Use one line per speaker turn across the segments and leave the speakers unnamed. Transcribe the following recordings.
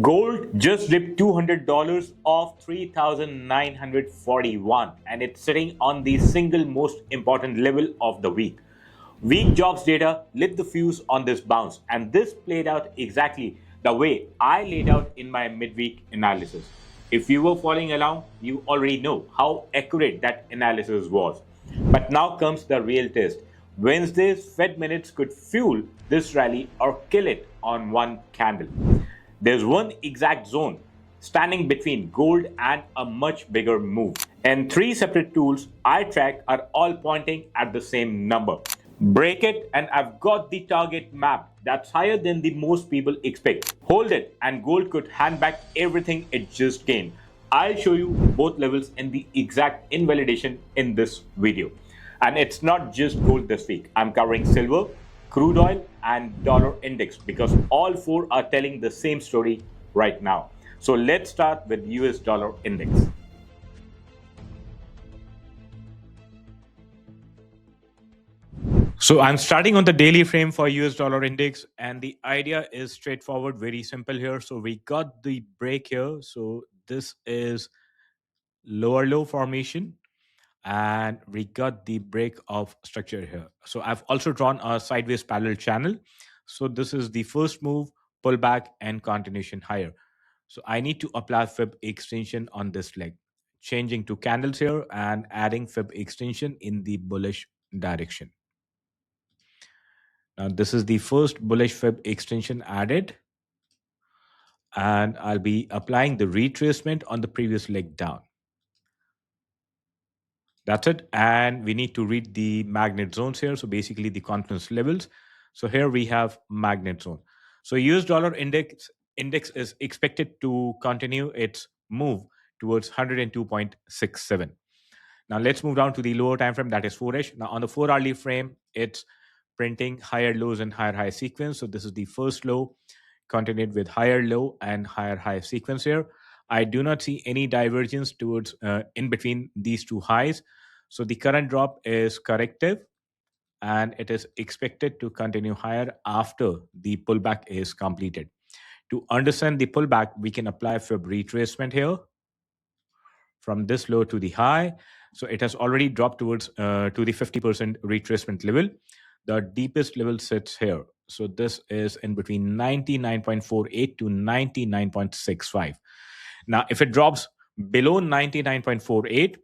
Gold just dipped $200 off 3,941 and it's sitting on the single most important level of the week. Weak jobs data lit the fuse on this bounce, and this played out exactly the way I laid out in my midweek analysis. If you were following along, you already know how accurate that analysis was. But now comes the real test. Wednesday's Fed minutes could fuel this rally or kill it on one candle. There's one exact zone standing between gold and a much bigger move. And three separate tools I track are all pointing at the same number. Break it, and I've got the target map that's higher than the most people expect. Hold it, and gold could hand back everything it just gained. I'll show you both levels in the exact invalidation in this video. And it's not just gold this week. I'm covering silver, crude oil, and dollar index because all four are telling the same story right now. So let's start with US dollar index. So I'm starting on the daily frame for US dollar index, and the idea is straightforward, very simple here. So we got the break here. So this is lower low formation, and we got the break of structure here. So I've also drawn a sideways parallel channel. So this is the first move, pullback, and continuation higher. So I need to apply fib extension on this leg, changing to candles here and adding fib extension in the bullish direction. Now this is the first bullish fib extension added, and I'll be applying the retracement on the previous leg down. That's it. And we need to read the magnet zones here. So basically the confidence levels. So here we have magnet zone. So US dollar index is expected to continue its move towards 102.67. Now let's move down to the lower time frame, that is 4-ish. Now on the 4-hourly frame, it's printing higher lows and higher high sequence. So this is the first low, continued with higher low and higher high sequence here. I do not see any divergence towards in between these two highs. So the current drop is corrective, and it is expected to continue higher after the pullback is completed. To understand the pullback, we can apply fib retracement here from this low to the high. So it has already dropped towards to the 50% retracement level. The deepest level sits here. So this is in between 99.48 to 99.65. Now, if it drops below 99.48,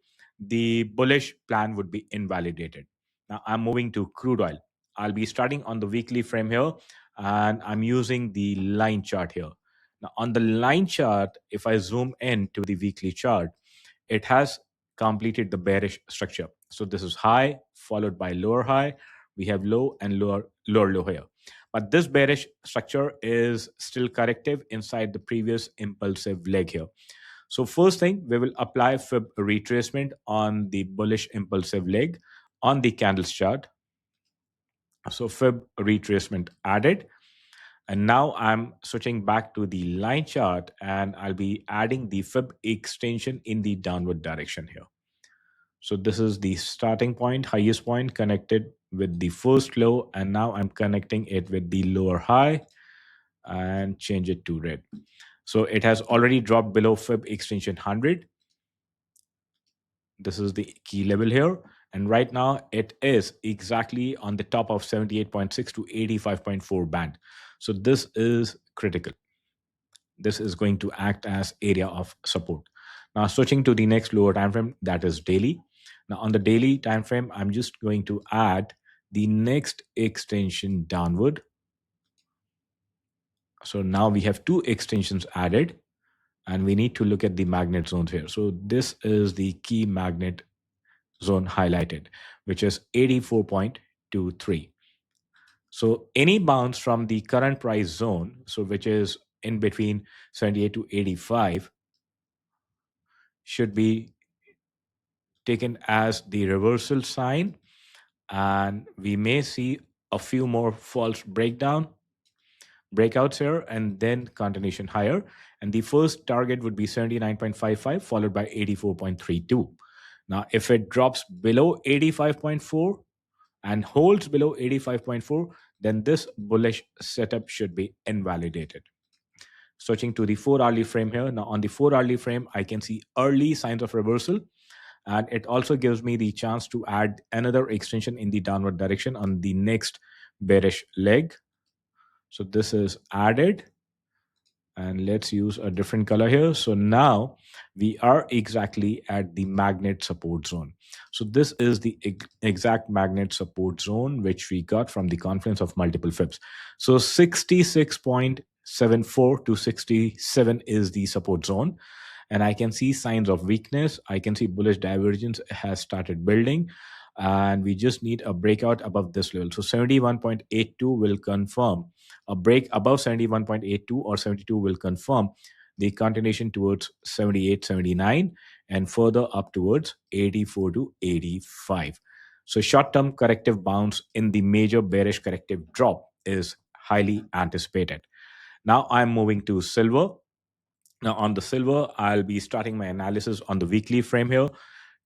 the bullish plan would be invalidated. Now, I'm moving to crude oil. I'll be starting on the weekly frame here, and I'm using the line chart here. Now, on the line chart, if I zoom in to the weekly chart, it has completed the bearish structure. So this is high followed by lower high. We have low and lower low here. But this bearish structure is still corrective inside the previous impulsive leg here. So first thing, we will apply fib retracement on the bullish impulsive leg on the candles chart. So fib retracement added. And now I'm switching back to the line chart, and I'll be adding the fib extension in the downward direction here. So this is the starting point, highest point connected with the first low, and now I'm connecting it with the lower high and change it to red. So it has already dropped below fib extension 100. This is the key level here. And right now it is exactly on the top of 78.6 to 85.4 band. So this is critical. This is going to act as area of support. Now switching to the next lower time frame, that is daily. Now on the daily time frame, I'm just going to add the next extension downward. So now we have two extensions added, and we need to look at the magnet zones here. So this is the key magnet zone highlighted, which is 84.23. So any bounce from the current price zone, so which is in between 78 to 85, should be taken as the reversal sign, and we may see a few more false breakouts here, and then continuation higher. And the first target would be 79.55 followed by 84.32. Now if it drops below 85.4 and holds below 85.4, then this bullish setup should be invalidated. Switching to the 4 hourly frame here. Now on the 4 hourly frame, I can see early signs of reversal, and it also gives me the chance to add another extension in the downward direction on the next bearish leg. So this is added, and let's use a different color here. So now we are exactly at the magnet support zone. So this is the exact magnet support zone which we got from the confluence of multiple fibs. So 66.74 to 67 is the support zone, and I can see signs of weakness. I can see bullish divergence has started building, and we just need a breakout above this level. So 71.82 will confirm a break above 71.82 or 72 will confirm the continuation towards 78, 79, and further up towards 84 to 85. So short-term corrective bounce in the major bearish corrective drop is highly anticipated. Now I'm moving to silver. Now on the silver, I'll be starting my analysis on the weekly frame here,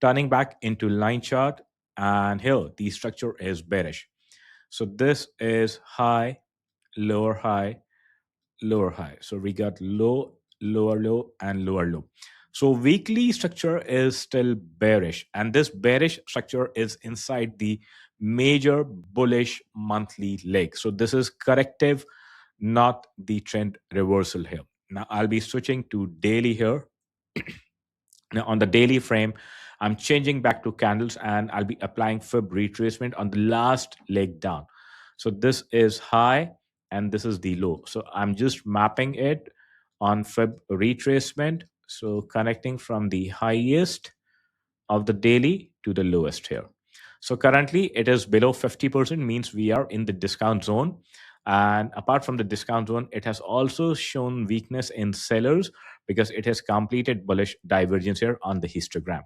turning back into line chart, and here the structure is bearish. So this is high, lower high, lower high. So we got low, lower low, and lower low. So weekly structure is still bearish, and this bearish structure is inside the major bullish monthly leg. So this is corrective, not the trend reversal here. Now I'll be switching to daily here. Now on the daily frame, I'm changing back to candles, and I'll be applying fib retracement on the last leg down. So this is high and this is the low. So I'm just mapping it on fib retracement. So connecting from the highest of the daily to the lowest here. So currently it is below 50%, means we are in the discount zone. And apart from the discount zone, it has also shown weakness in sellers because it has completed bullish divergence here on the histogram.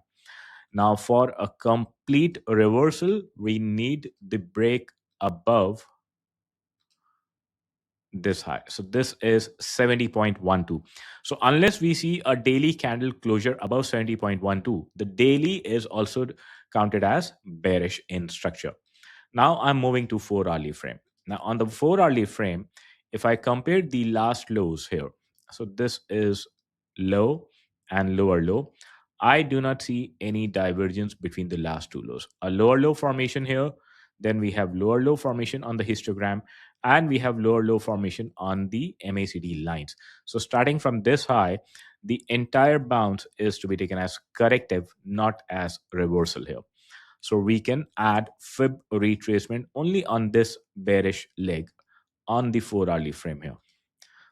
Now for a complete reversal, we need the break above this high. So this is 70.12. So unless we see a daily candle closure above 70.12, the daily is also counted as bearish in structure. Now I'm moving to 4 hourly frame. Now on the 4 hourly frame, if I compare the last lows here, so this is low and lower low, I do not see any divergence between the last two lows. A lower low formation here, then we have lower low formation on the histogram, and we have lower low formation on the MACD lines. So starting from this high, the entire bounce is to be taken as corrective, not as reversal here. So we can add fib retracement only on this bearish leg on the 4 hourly frame here.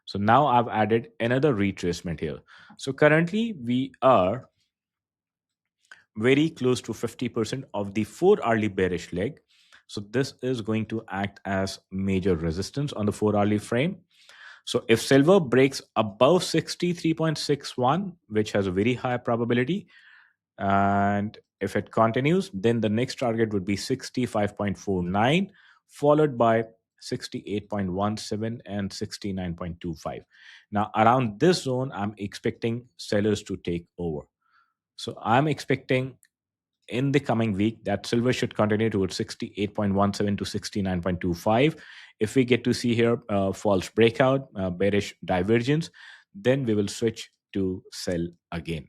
So now I've added another retracement here. So currently we are very close to 50% of the 4 hourly bearish leg. So this is going to act as major resistance on the 4 hourly frame. So if silver breaks above 63.61, which has a very high probability, and if it continues, then the next target would be 65.49, followed by 68.17 and 69.25. Now around this zone, I'm expecting sellers to take over. So I'm expecting in the coming week that silver should continue towards 68.17 to 69.25. If we get to see here false breakout, bearish divergence, then we will switch to sell again.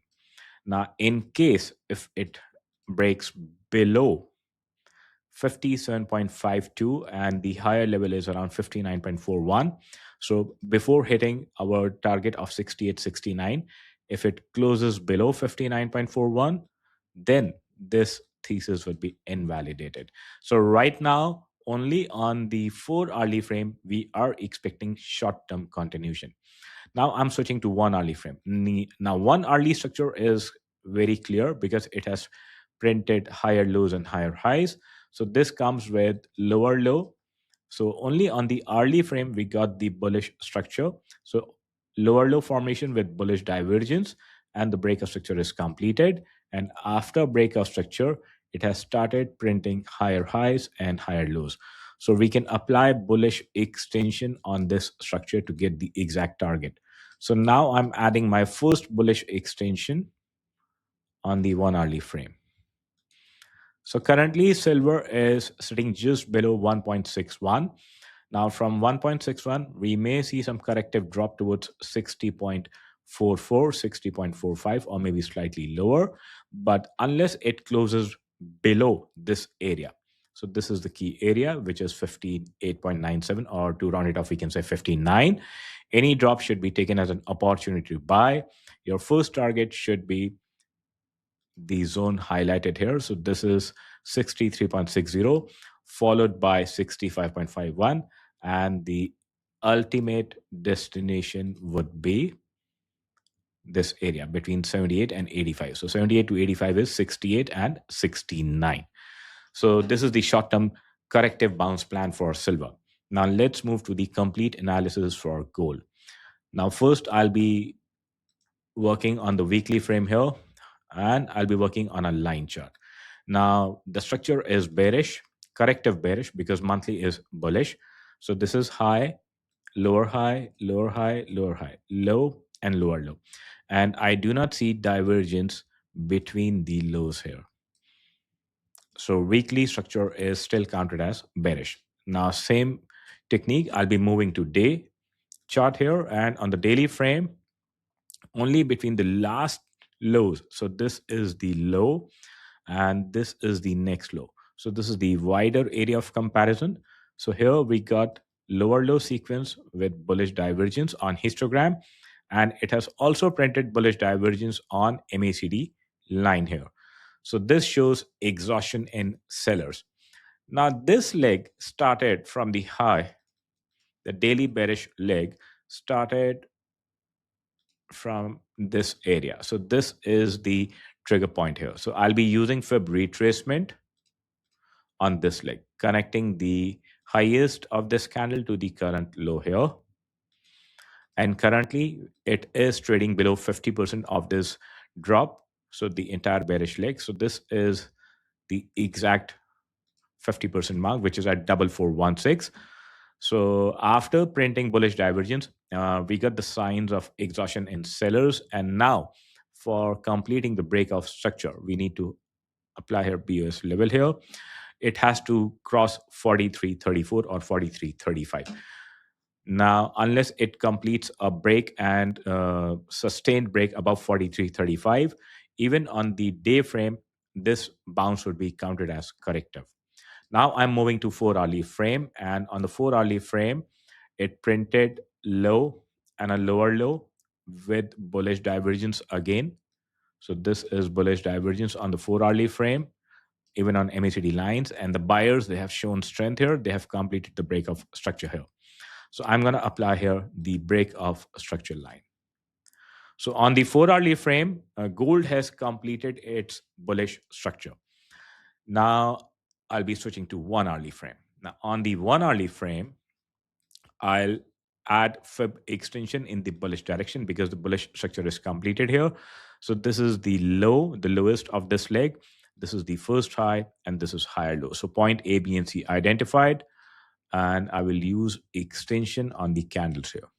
Now, in case if it breaks below 57.52 and the higher level is around 59.41, so before hitting our target of 68.69, if it closes below 59.41, then this thesis would be invalidated. So right now, only on the 4 hourly frame, we are expecting short-term continuation. Now I'm switching to 1 hourly frame. Now 1 hourly structure is very clear because it has printed higher lows and higher highs. So this comes with lower low. So only on the hourly frame we got the bullish structure. So lower low formation with bullish divergence, and the breakout structure is completed. And after breakout structure, it has started printing higher highs and higher lows. So we can apply bullish extension on this structure to get the exact target. So now I'm adding my first bullish extension on the 1 hourly frame. So currently silver is sitting just below 1.61. Now from 1.61, we may see some corrective drop towards 60.44, 60.45, or maybe slightly lower. But unless it closes below this area, so this is the key area, which is 58.97, or to round it off, we can say 59. Any drop should be taken as an opportunity to buy. Your first target should be the zone highlighted here. So this is 63.60, followed by 65.51, and the ultimate destination would be this area between 78 and 85. So 78 to 85 is 68 and 69. So this is the short-term corrective bounce plan for silver. Now let's move to the complete analysis for gold. Now first I'll be working on the weekly frame here, and I'll be working on a line chart. Now the structure is bearish, corrective bearish, because monthly is bullish. So this is high, lower high, lower high, lower high, low, and lower low. And I do not see divergence between the lows here. So weekly structure is still counted as bearish. Now same technique, I'll be moving to day chart here, and on the daily frame, only between the last lows. So this is the low and this is the next low. So this is the wider area of comparison. So here we got lower low sequence with bullish divergence on histogram, and it has also printed bullish divergence on MACD line here. So this shows exhaustion in sellers. Now this leg started from the high. The daily bearish leg started from this area. So this is the trigger point here. So I'll be using fib retracement on this leg, connecting the highest of this candle to the current low here. And currently it is trading below 50% of this drop. So the entire bearish leg. So this is the exact 50% mark, which is at 4416. So after printing bullish divergence, we got the signs of exhaustion in sellers. And now for completing the breakout structure, we need to apply here BOS level here. It has to cross 43.34 or 43.35. Now, unless it completes a break and sustained break above 43.35, even on the day frame, this bounce would be counted as corrective. Now I'm moving to 4-hourly frame, and on the 4-hourly frame, it printed low and a lower low with bullish divergence again. So this is bullish divergence on the 4-hourly frame, even on MACD lines. And the buyers, they have shown strength here. They have completed the break of structure here. So I'm going to apply here the break of structure line. So on the 4-hourly frame, gold has completed its bullish structure. Now I'll be switching to 1-hourly frame. Now on the 1-hourly frame, I'll add fib extension in the bullish direction because the bullish structure is completed here. So this is the low, the lowest of this leg. This is the first high, and this is higher low. So point A, B, and C identified, and I will use extension on the candles here.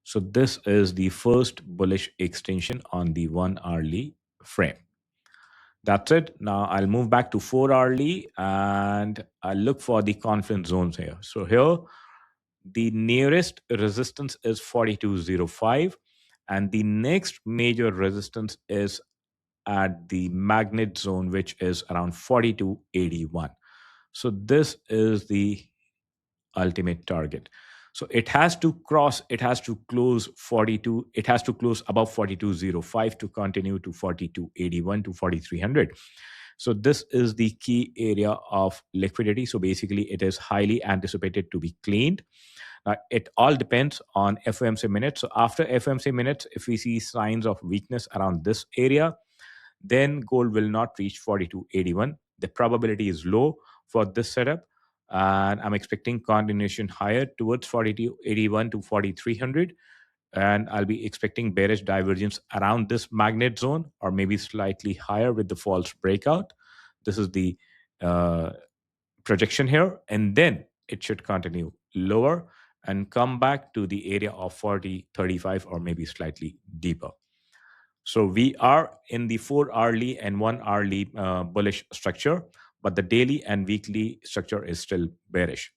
So this is the first bullish extension on the 1-hourly frame. That's it. Now I'll move back to 4-hourly and I'll look for the confidence zones here. So here, the nearest resistance is 4205, and the next major resistance is at the magnet zone, which is around 4281. So this is the ultimate target. So it has to cross, it has to close 42, it has to close above 4205 to continue to 4281 to 4300. So this is the key area of liquidity. So basically it is highly anticipated to be cleaned. It all depends on FOMC minutes. So after FOMC minutes, if we see signs of weakness around this area, then gold will not reach 4281. The probability is low for this setup, and I'm expecting continuation higher towards 4281 to 4300, and I'll be expecting bearish divergence around this magnet zone or maybe slightly higher with the false breakout. This is the projection here, and then it should continue lower and come back to the area of 4035 or maybe slightly deeper. So we are in the 4-hourly and 1-hourly bullish structure, but the daily and weekly structure is still bearish.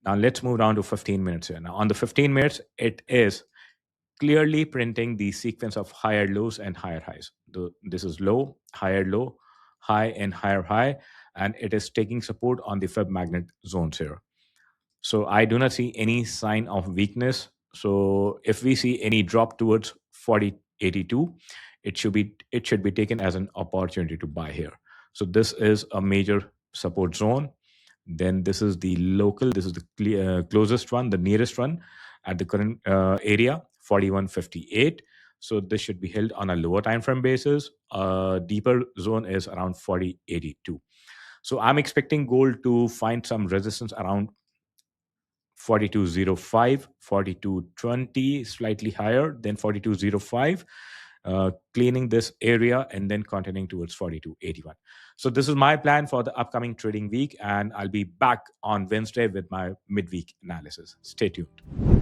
Now let's move down to 15 minutes here. Now on the 15 minutes, it is clearly printing the sequence of higher lows and higher highs. This is low, high, and higher high, and it is taking support on the Fib magnet zones here. So I do not see any sign of weakness. So if we see any drop towards 4082, it should be taken as an opportunity to buy here. So this is a major support zone. Then this is the local. This is the closest one, the nearest one at the current area, 4158. So this should be held on a lower time frame basis. A deeper zone is around 4082. So I'm expecting gold to find some resistance around 4205, 4220, slightly higher than 4205, cleaning this area and then continuing towards 4281. So this is my plan for the upcoming trading week, and I'll be back on Wednesday with my midweek analysis. Stay tuned.